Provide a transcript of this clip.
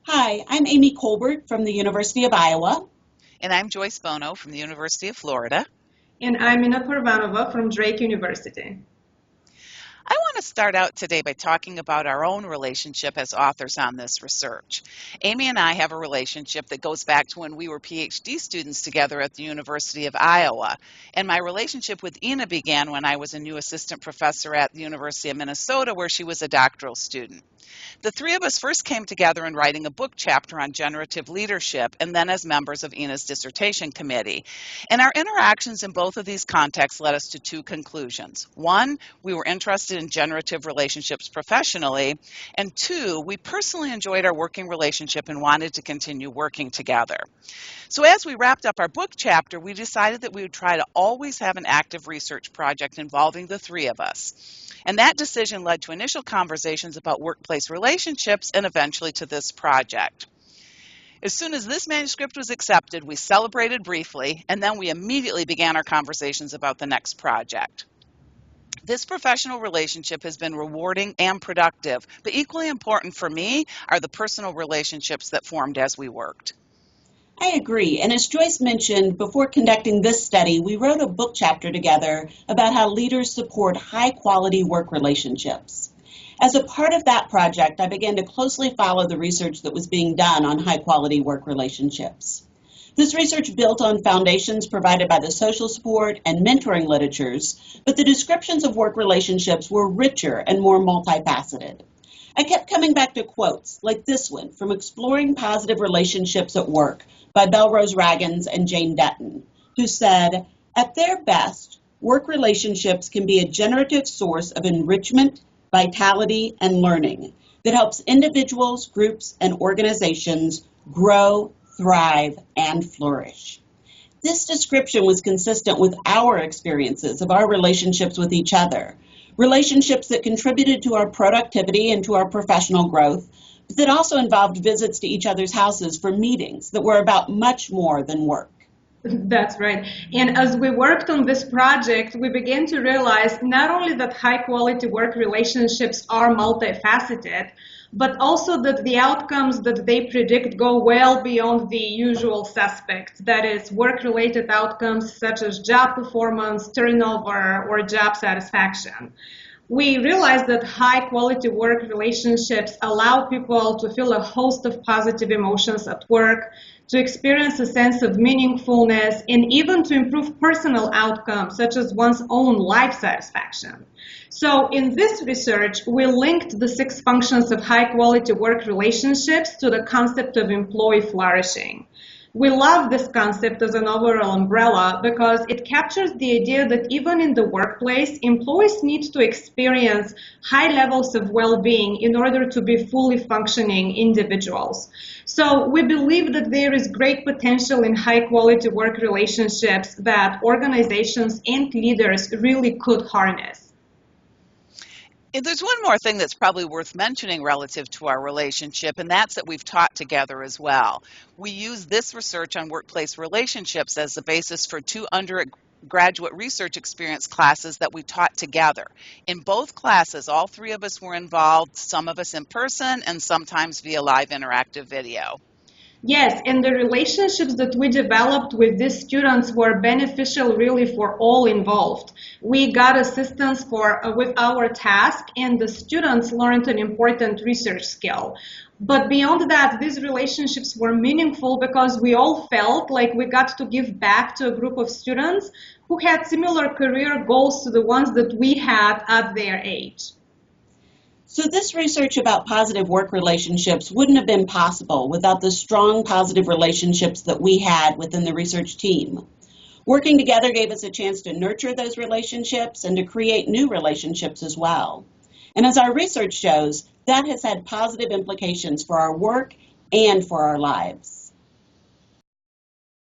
Hi, I'm Amy Colbert from the University of Iowa. And I'm Joyce Bono from the University of Florida. And I'm Purvanova from Drake University. I want to start out today by talking about our own relationship as authors on this research. Amy and I have a relationship that goes back to when we were PhD students together at the University of Iowa. And my relationship with Ina began when I was a new assistant professor at the University of Minnesota, where she was a doctoral student. The three of us first came together in writing a book chapter on generative leadership and then as members of Ina's dissertation committee. And our interactions in both of these contexts led us to two conclusions. One, we were interested in generative relationships professionally, and two, we personally enjoyed our working relationship and wanted to continue working together. So as we wrapped up our book chapter, we decided that we would try to always have an active research project involving the three of us. And that decision led to initial conversations about workplace relationships and eventually to this project. As soon as this manuscript was accepted, we celebrated briefly, and then we immediately began our conversations about the next project. This professional relationship has been rewarding and productive, but equally important for me are the personal relationships that formed as we worked. I agree, and as Joyce mentioned, before conducting this study, we wrote a book chapter together about how leaders support high-quality work relationships. As a part of that project, I began to closely follow the research that was being done on high-quality work relationships. This research built on foundations provided by the social support and mentoring literatures, but the descriptions of work relationships were richer and more multifaceted. I kept coming back to quotes like this one from Exploring Positive Relationships at Work by Belrose Raggins and Jane Dutton, who said, "At their best, work relationships can be a generative source of enrichment, vitality, and learning that helps individuals, groups, and organizations grow, thrive, and flourish." This description was consistent with our experiences of our relationships with each other, relationships that contributed to our productivity and to our professional growth, but that also involved visits to each other's houses for meetings that were about much more than work. That's right. And as we worked on this project, we began to realize not only that high quality work relationships are multifaceted, but also that the outcomes that they predict go well beyond the usual suspects. That is, work-related outcomes such as job performance, turnover, or job satisfaction. We realized that high-quality work relationships allow people to feel a host of positive emotions at work, to experience a sense of meaningfulness, and even to improve personal outcomes such as one's own life satisfaction. So in this research, we linked the 6 functions of high-quality work relationships to the concept of employee flourishing. We love this concept as an overall umbrella because it captures the idea that even in the workplace, employees need to experience high levels of well-being in order to be fully functioning individuals. So we believe that there is great potential in high-quality work relationships that organizations and leaders really could harness. There's one more thing that's probably worth mentioning relative to our relationship, and that's that we've taught together as well. We use this research on workplace relationships as the basis for 2 undergraduate research experience classes that we taught together. In both classes, all 3 of us were involved, some of us in person and sometimes via live interactive video. Yes, and the relationships that we developed with these students were beneficial really for all involved. We got assistance with our task, and the students learned an important research skill. But beyond that, these relationships were meaningful because we all felt like we got to give back to a group of students who had similar career goals to the ones that we had at their age. So this research about positive work relationships wouldn't have been possible without the strong positive relationships that we had within the research team. Working together gave us a chance to nurture those relationships and to create new relationships as well. And as our research shows, that has had positive implications for our work and for our lives.